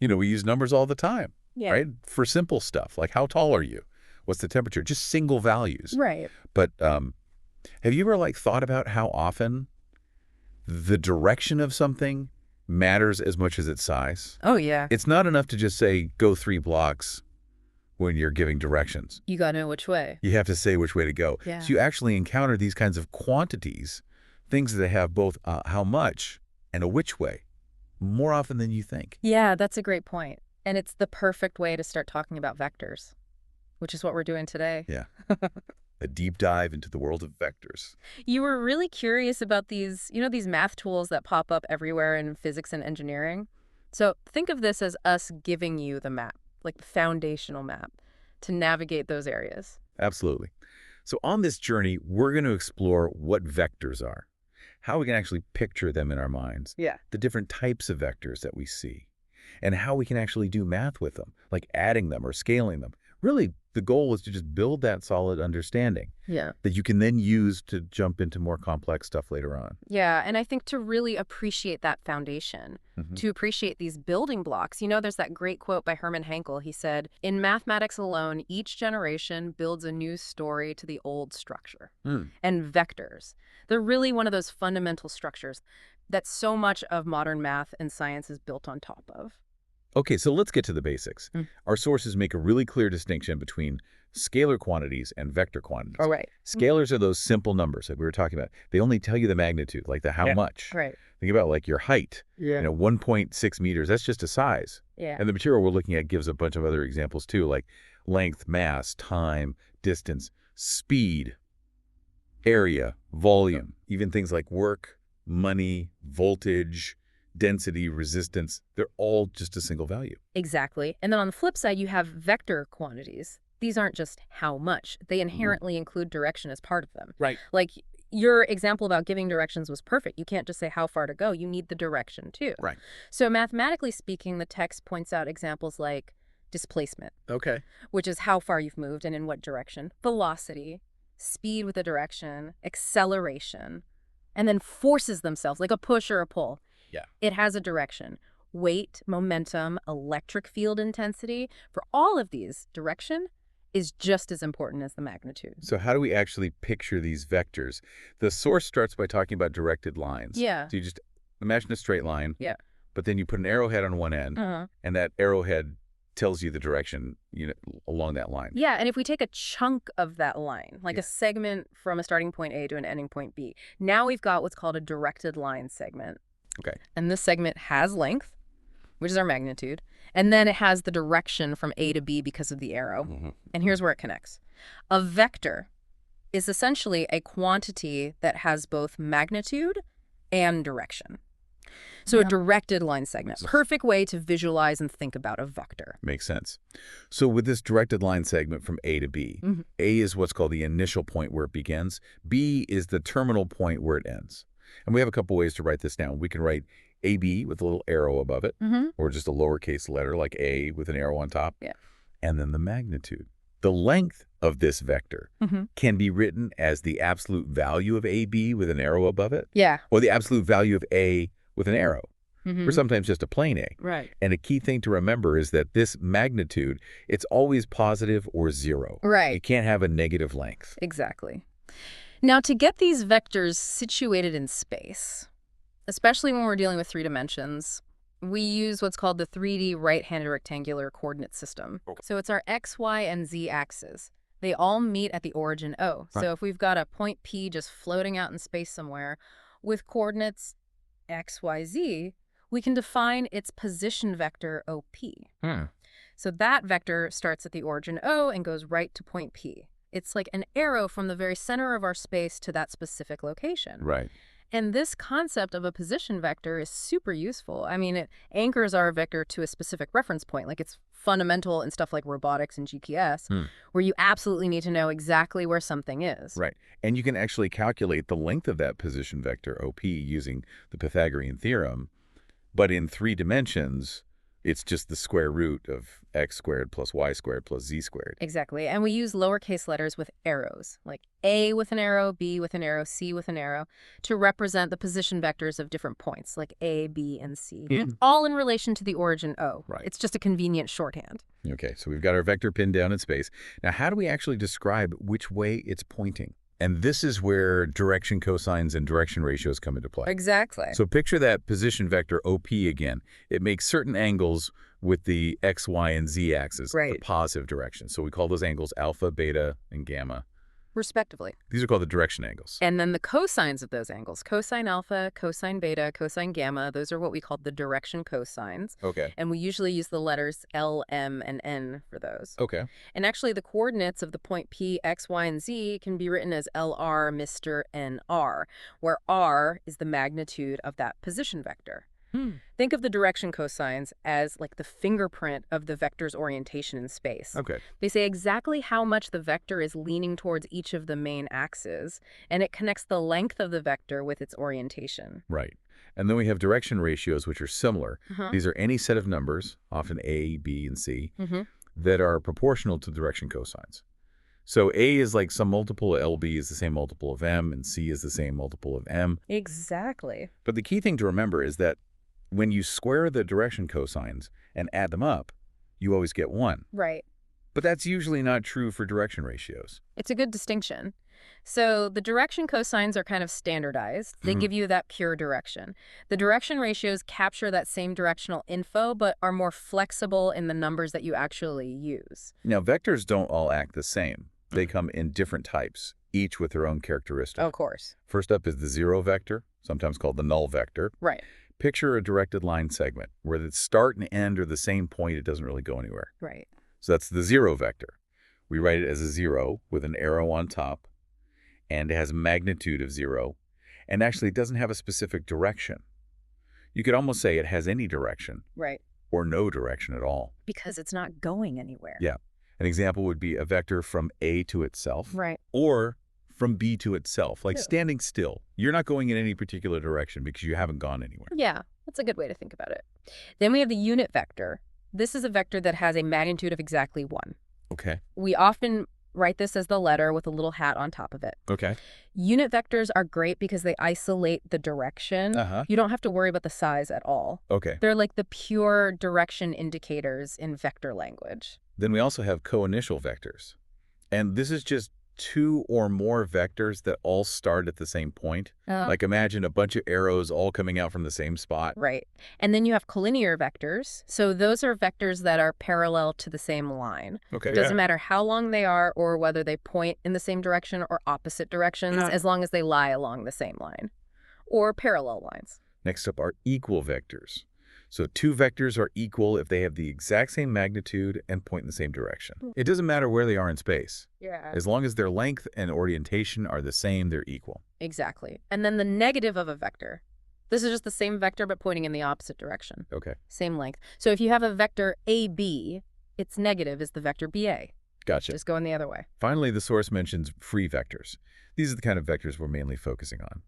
We use numbers all the time, Yeah. right? For simple stuff, like how tall are you? What's the temperature? Just single values. Right. But have you ever thought about how often the direction of something matters as much as its size? Oh, yeah. It's not enough to just say, go 3 blocks when you're giving directions. You got to know which way. You have to say which way to go. Yeah. So you actually encounter these kinds of quantities, things that have both how much and a which way, more often than you think. Yeah, that's a great point. And it's the perfect way to start talking about vectors, which is what we're doing today. Yeah. A deep dive into the world of vectors. You were really curious about these math tools that pop up everywhere in physics and engineering. So think of this as us giving you the map, like the foundational map, to navigate those areas. Absolutely. So on this journey, we're going to explore what vectors are, how we can actually picture them in our minds, Yeah. the different types of vectors that we see, and how we can actually do math with them, like adding them or scaling them. Really, the goal is to just build that solid understanding Yeah. that you can then use to jump into more complex stuff later on. Yeah, and I think to really appreciate that foundation, to appreciate these building blocks, there's that great quote by Hermann Hankel. He said, "In mathematics alone, each generation builds a new story to the old structure." And vectors, they're really one of those fundamental structures that so much of modern math and science is built on top of. Okay, so let's get to the basics. Our sources make a really clear distinction between scalar quantities and vector quantities. Oh, right. Scalars are those simple numbers like we were talking about. They only tell you the magnitude, like the how much. Right. Think about your height. Yeah. 1.6 meters, that's just a size. Yeah. And the material we're looking at gives a bunch of other examples too, like length, mass, time, distance, speed, area, volume, even things like work, money, voltage, density, resistance. They're all just a single value. Exactly. And then on the flip side, you have vector quantities. These aren't just how much. They inherently include direction as part of them. Right. Like your example about giving directions was perfect. You can't just say how far to go. You need the direction too. Right. So mathematically speaking, the text points out examples like displacement, Okay. which is how far you've moved and in what direction, velocity, speed with a direction, acceleration, and then forces themselves, like a push or a pull. Yeah. It has a direction. Weight, momentum, electric field intensity. For all of these, direction is just as important as the magnitude. So how do we actually picture these vectors? The source starts by talking about directed lines. Yeah. So you just imagine a straight line. Yeah. But then you put an arrowhead on one end, and that arrowhead tells you the direction along that line. Yeah, and if we take a chunk of that line, like a segment from a starting point A to an ending point B, now we've got what's called a directed line segment. Okay. And this segment has length, which is our magnitude, and then it has the direction from A to B because of the arrow. And here's where it connects. A vector is essentially a quantity that has both magnitude and direction. So a directed line segment, perfect way to visualize and think about a vector. Makes sense. So with this directed line segment from A to B, A is what's called the initial point where it begins. B is the terminal point where it ends. And we have a couple ways to write this down. We can write AB with a little arrow above it, or just a lowercase letter like A with an arrow on top, and then the magnitude. The length of this vector can be written as the absolute value of AB with an arrow above it, or the absolute value of A with an arrow, or sometimes just a plain A. Right. And a key thing to remember is that this magnitude, it's always positive or zero. Right. You can't have a negative length. Exactly. Now, to get these vectors situated in space, especially when we're dealing with 3 dimensions, we use what's called the 3D right-handed rectangular coordinate system. Okay. So it's our X, Y, and Z axes. They all meet at the origin O. Right. So if we've got a point P just floating out in space somewhere with coordinates X, Y, Z, we can define its position vector OP. So that vector starts at the origin O and goes right to point P. It's like an arrow from the very center of our space to that specific location. Right. And this concept of a position vector is super useful. I mean, it anchors our vector to a specific reference point. Like it's fundamental in stuff like robotics and GPS, where you absolutely need to know exactly where something is. Right. And you can actually calculate the length of that position vector, OP, using the Pythagorean theorem. But in 3 dimensions, It's just the square root of x squared plus y squared plus z squared. Exactly. And we use lowercase letters with arrows, like A with an arrow, B with an arrow, C with an arrow, to represent the position vectors of different points, like A, B, and C, all in relation to the origin O. Right. It's just a convenient shorthand. Okay, so we've got our vector pinned down in space. Now, how do we actually describe which way it's pointing? And this is where direction cosines and direction ratios come into play. Exactly. So picture that position vector OP again. It makes certain angles with the x, y, and z axes, the positive direction. So we call those angles alpha, beta, and gamma, respectively. These are called the direction angles. And then the cosines of those angles, cosine alpha, cosine beta, cosine gamma, those are what we call the direction cosines. Okay. And we usually use the letters L, M, and N for those. Okay. And actually the coordinates of the point P, X, Y, and Z can be written as LR, Mr., and R, where R is the magnitude of that position vector. Think of the direction cosines as like the fingerprint of the vector's orientation in space. Okay. They say exactly how much the vector is leaning towards each of the main axes, and it connects the length of the vector with its orientation. Right. And then we have direction ratios, which are similar. These are any set of numbers, often A, B, and C, that are proportional to direction cosines. So A is like some multiple of LB is the same multiple of M, and C is the same multiple of M. Exactly. But the key thing to remember is that when you square the direction cosines and add them up, you always get 1. Right. But that's usually not true for direction ratios. It's a good distinction. So the direction cosines are kind of standardized. They give you that pure direction. The direction ratios capture that same directional info, but are more flexible in the numbers that you actually use. Now, vectors don't all act the same. They come in different types, each with their own characteristic. Of course. First up is the zero vector, sometimes called the null vector. Right. Picture a directed line segment where the start and end are the same point. It doesn't really go anywhere. Right. So that's the zero vector. We write it as a 0 with an arrow on top, and it has a magnitude of 0. And actually, it doesn't have a specific direction. You could almost say it has any direction. Right. Or no direction at all. Because it's not going anywhere. Yeah. An example would be a vector from A to itself. Right. Or from B to itself, like standing still. You're not going in any particular direction because you haven't gone anywhere. Yeah, that's a good way to think about it. Then we have the unit vector. This is a vector that has a magnitude of exactly 1. Okay. We often write this as the letter with a little hat on top of it. Okay. Unit vectors are great because they isolate the direction. You don't have to worry about the size at all. Okay. They're like the pure direction indicators in vector language. Then we also have co-initial vectors. And this is just 2 or more vectors that all start at the same point. Like imagine a bunch of arrows all coming out from the same spot. Right. And then you have collinear vectors. So those are vectors that are parallel to the same line. Okay. It doesn't matter how long they are or whether they point in the same direction or opposite directions, as long as they lie along the same line or parallel lines. Next up are equal vectors. So 2 vectors are equal if they have the exact same magnitude and point in the same direction. It doesn't matter where they are in space. Yeah. As long as their length and orientation are the same, they're equal. Exactly. And then the negative of a vector. This is just the same vector but pointing in the opposite direction. Okay. Same length. So if you have a vector AB, its negative is the vector BA. Gotcha. Just going the other way. Finally, the source mentions free vectors. These are the kind of vectors we're mainly focusing on.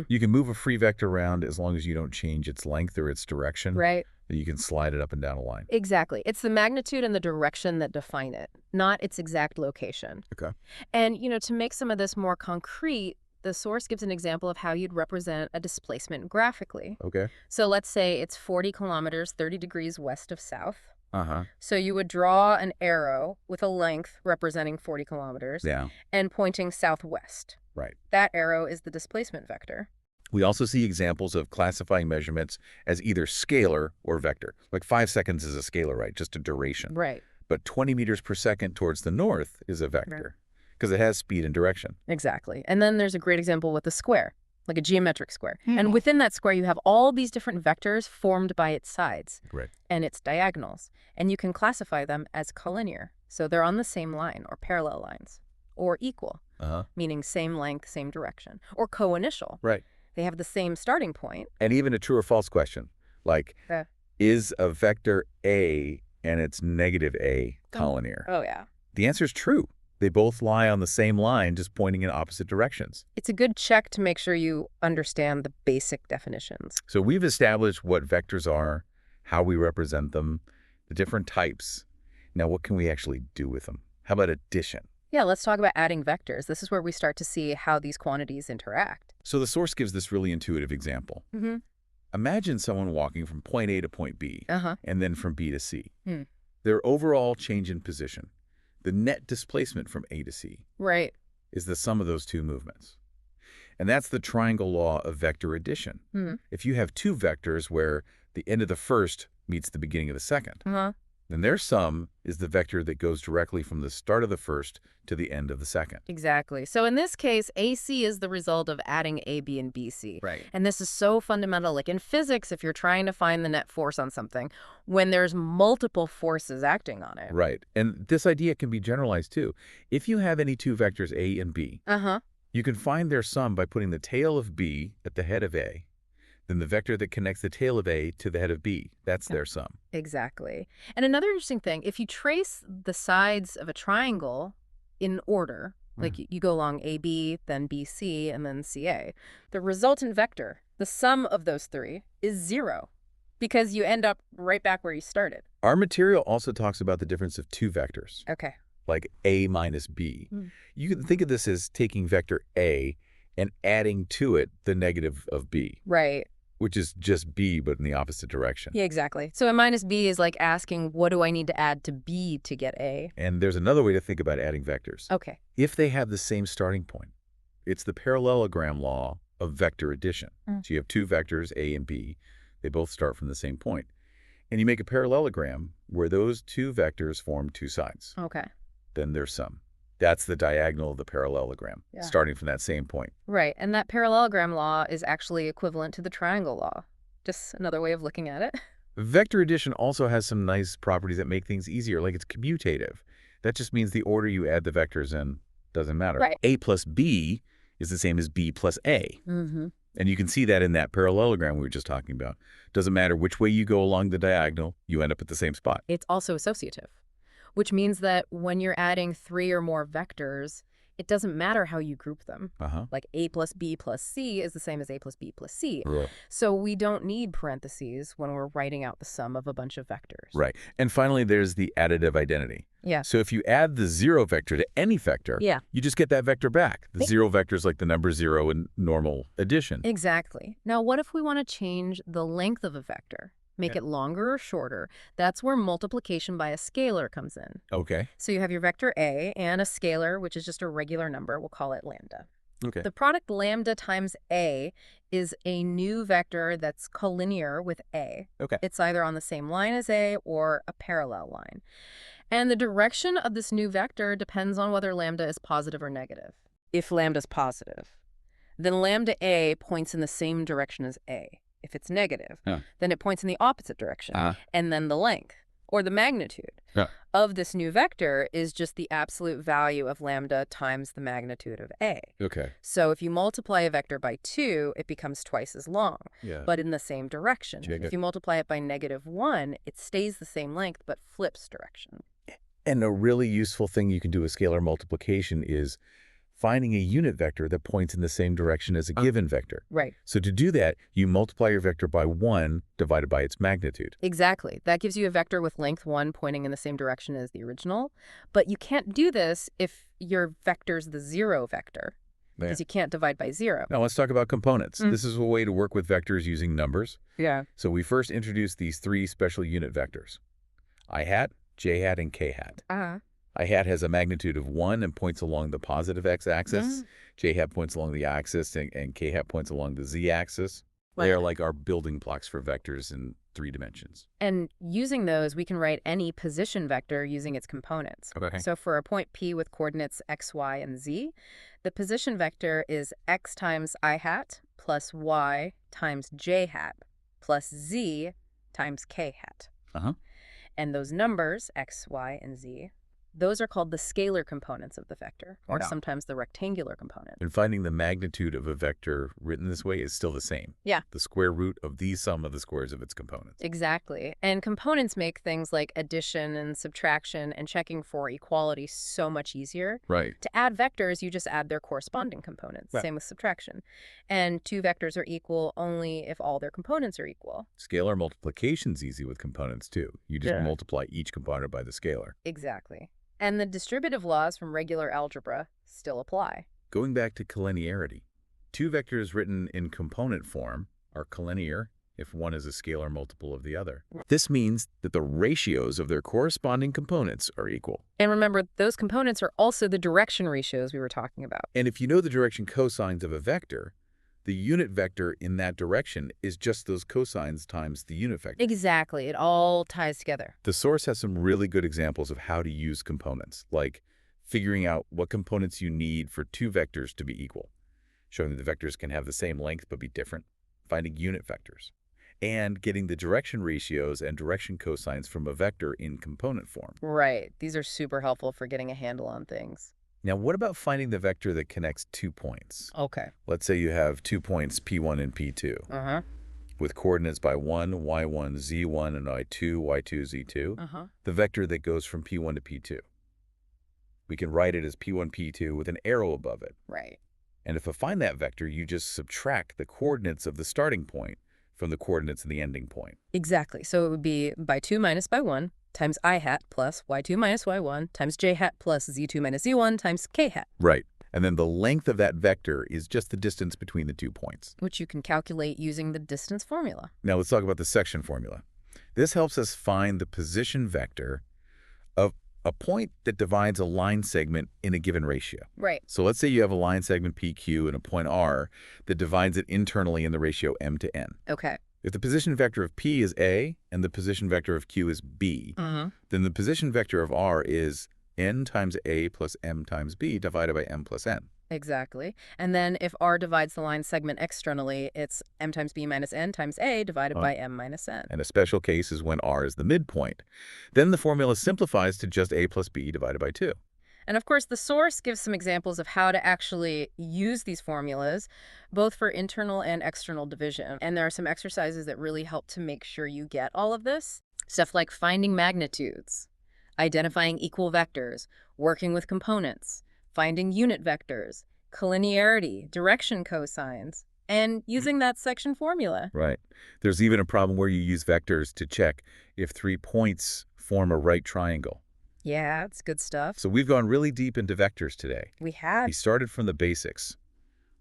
You can move a free vector around as long as you don't change its length or its direction. Right. You can slide it up and down a line. Exactly. It's the magnitude and the direction that define it, not its exact location. Okay. And, to make some of this more concrete, the source gives an example of how you'd represent a displacement graphically. Okay. So let's say it's 40 kilometers, 30 degrees west of south. So you would draw an arrow with a length representing 40 kilometers and pointing southwest. Right. That arrow is the displacement vector. We also see examples of classifying measurements as either scalar or vector. Like 5 seconds is a scalar, right? Just a duration. Right. But 20 meters per second towards the north is a vector because it has speed and direction. Exactly. And then there's a great example with a square, like a geometric square. And within that square, you have all these different vectors formed by its sides and its diagonals. And you can classify them as collinear. So they're on the same line or parallel lines. Or equal, meaning same length, same direction. Or co-initial. Right. They have the same starting point. And even a true or false question, like, is a vector A and its negative A collinear? Oh, yeah. The answer is true. They both lie on the same line, just pointing in opposite directions. It's a good check to make sure you understand the basic definitions. So we've established what vectors are, how we represent them, the different types. Now, what can we actually do with them? How about addition? Yeah, let's talk about adding vectors. This is where we start to see how these quantities interact. So the source gives this really intuitive example. Mm-hmm. Imagine someone walking from point A to point B, Uh-huh. and then from B to C. Hmm. Their overall change in position, the net displacement from A to C, Right. is the sum of those two movements. And that's the triangle law of vector addition. Hmm. If you have two vectors where the end of the first meets the beginning of the second, Uh-huh. then their sum is the vector that goes directly from the start of the first to the end of the second. Exactly. So in this case, AC is the result of adding AB and BC. Right. And this is so fundamental. Like in physics, if you're trying to find the net force on something, when there's multiple forces acting on it. Right. And this idea can be generalized too. If you have any two vectors A and B, Uh-huh. you can find their sum by putting the tail of B at the head of A, then the vector that connects the tail of A to the head of B. That's their sum. Exactly. And another interesting thing, if you trace the sides of a triangle in order, like you go along AB, then BC, and then CA, the resultant vector, the sum of those three, is 0 because you end up right back where you started. Our material also talks about the difference of two vectors, Okay. like A minus B. Mm. You can think of this as taking vector A and adding to it the negative of B, Right. which is just B, but in the opposite direction. Yeah, exactly. So a minus B is like asking, what do I need to add to B to get A? And there's another way to think about adding vectors. Okay. If they have the same starting point, it's the parallelogram law of vector addition. Mm. So you have two vectors, A and B. They both start from the same point. And you make a parallelogram where those two vectors form two sides. Okay. Then their sum. That's the diagonal of the parallelogram, Yeah. starting from that same point. Right. And that parallelogram law is actually equivalent to the triangle law. Just another way of looking at it. Vector addition also has some nice properties that make things easier, like it's commutative. That just means the order you add the vectors in doesn't matter. Right. A plus B is the same as B plus A. Mm-hmm. And you can see that in that parallelogram we were just talking about. Doesn't matter which way you go along the diagonal, you end up at the same spot. It's also associative, which means that when you're adding 3 or more vectors, it doesn't matter how you group them. Like A plus B plus C is the same as A plus B plus C. Right. So we don't need parentheses when we're writing out the sum of a bunch of vectors. Right. And finally, there's the additive identity. Yeah. So if you add the 0 vector to any vector, Yeah. you just get that vector back. The 0 vector is like the number 0 in normal addition. Exactly. Now, what if we want to change the length of a vector? Make it longer or shorter? That's where multiplication by a scalar comes in. Okay. So you have your vector A and a scalar, which is just a regular number. We'll call it lambda. Okay. The product lambda times A is a new vector that's collinear with A. Okay. It's either on the same line as A or a parallel line. And the direction of this new vector depends on whether lambda is positive or negative. If lambda is positive, then lambda A points in the same direction as A. If it's negative, then it points in the opposite direction. And then the length, or the magnitude, of this new vector is just the absolute value of lambda times the magnitude of A. Okay. So if you multiply a vector by 2, it becomes twice as long, Yeah. but in the same direction. Check it. If you multiply it by -1, it stays the same length, but flips direction. And a really useful thing you can do with scalar multiplication is finding a unit vector that points in the same direction as a given vector. Right. So to do that, you multiply your vector by 1 divided by its magnitude. Exactly. That gives you a vector with length 1 pointing in the same direction as the original. But you can't do this if your vector's the 0 vector, because you can't divide by 0. Now let's talk about components. This is a way to work with vectors using numbers. Yeah. So we first introduced these 3 special unit vectors: I hat, j hat, and k hat. I hat has a magnitude of 1 and points along the positive x-axis. J hat points along the y-axis, and k hat points along the z-axis. They are like our building blocks for vectors in 3 dimensions. And using those, we can write any position vector using its components. Okay. So for a point P with coordinates x, y, and z, the position vector is x times I hat plus y times j hat plus z times k hat. And those numbers, x, y, and z, Those are called the scalar components of the vector, or Yeah. sometimes the rectangular component. And finding the magnitude of a vector written this way is still the same. Yeah. The square root of the sum of the squares of its components. Exactly. And components make things like addition and subtraction and checking for equality so much easier. Right. To add vectors, you just add their corresponding components. Right. Same with subtraction. And two vectors are equal only if all their components are equal. Scalar multiplication's easy with components, too. You just Yeah. multiply each component by the scalar. Exactly. And the distributive laws from regular algebra still apply. Going back to collinearity, two vectors written in component form are collinear if one is a scalar multiple of the other. This means that the ratios of their corresponding components are equal. And remember, those components are also the direction ratios we were talking about. And if you know the direction cosines of a vector, the unit vector in that direction is just those cosines times the unit vector. Exactly. It all ties together. The source has some really good examples of how to use components, like figuring out what components you need for two vectors to be equal, showing that the vectors can have the same length but be different, finding unit vectors, and getting the direction ratios and direction cosines from a vector in component form. Right. These are super helpful for getting a handle on things. Now, what about finding the vector that connects 2 points? Okay. Let's say you have 2 points, P1 and P2, Uh-huh. with coordinates by 1, y1, z1, and y2, y2, z2, Uh-huh. the vector that goes from P1 to P2. We can write it as P1, P2 with an arrow above it. Right. And if I find that vector, you just subtract the coordinates of the starting point from the coordinates of the ending point. Exactly. So it would be by 2 minus by 1 times I hat plus y2 minus y1 times j hat plus z2 minus z1 times k hat. Right. And then the length of that vector is just the distance between the 2 points. Which you can calculate using the distance formula. Now let's talk about the section formula. This helps us find the position vector of a point that divides a line segment in a given ratio. Right. So let's say you have a line segment PQ and a point R that divides it internally in the ratio m to n. Okay. If the position vector of P is A and the position vector of Q is B, then the position vector of R is n times A plus m times B divided by m plus n. Exactly. And then if R divides the line segment externally, it's m times b minus n times a divided by m minus n. And a special case is when R is the midpoint. Then the formula simplifies to just A plus B divided by 2. And of course, the source gives some examples of how to actually use these formulas, both for internal and external division. And there are some exercises that really help to make sure you get all of this. Stuff like finding magnitudes, identifying equal vectors, working with components, finding unit vectors, collinearity, direction cosines, and using that section formula. Right. There's even a problem where you use vectors to check if 3 points form a right triangle. Yeah, it's good stuff. So we've gone really deep into vectors today. We have. We started from the basics,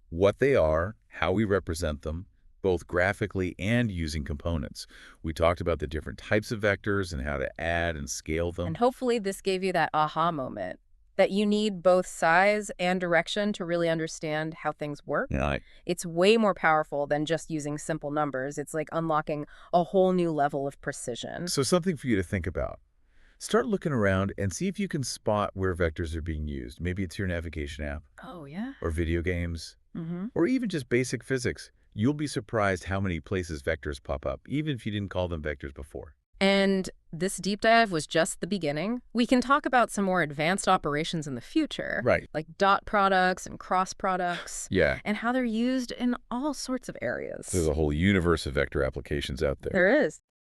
what they are, how we represent them, both graphically and using components. We talked about the different types of vectors and how to add and scale them. And hopefully this gave you that aha moment, that you need both size and direction to really understand how things work. Yeah, It's way more powerful than just using simple numbers. It's like unlocking a whole new level of precision. So something for you to think about. Start looking around and see if you can spot where vectors are being used. Maybe it's your navigation app, Oh, yeah? or video games, Mm-hmm. or even just basic physics. You'll be surprised how many places vectors pop up, even if you didn't call them vectors before. And this deep dive was just the beginning. We can talk about some more advanced operations in the future. Right. Like dot products and cross products. Yeah. And how they're used in all sorts of areas. There's a whole universe of vector applications out there. There is.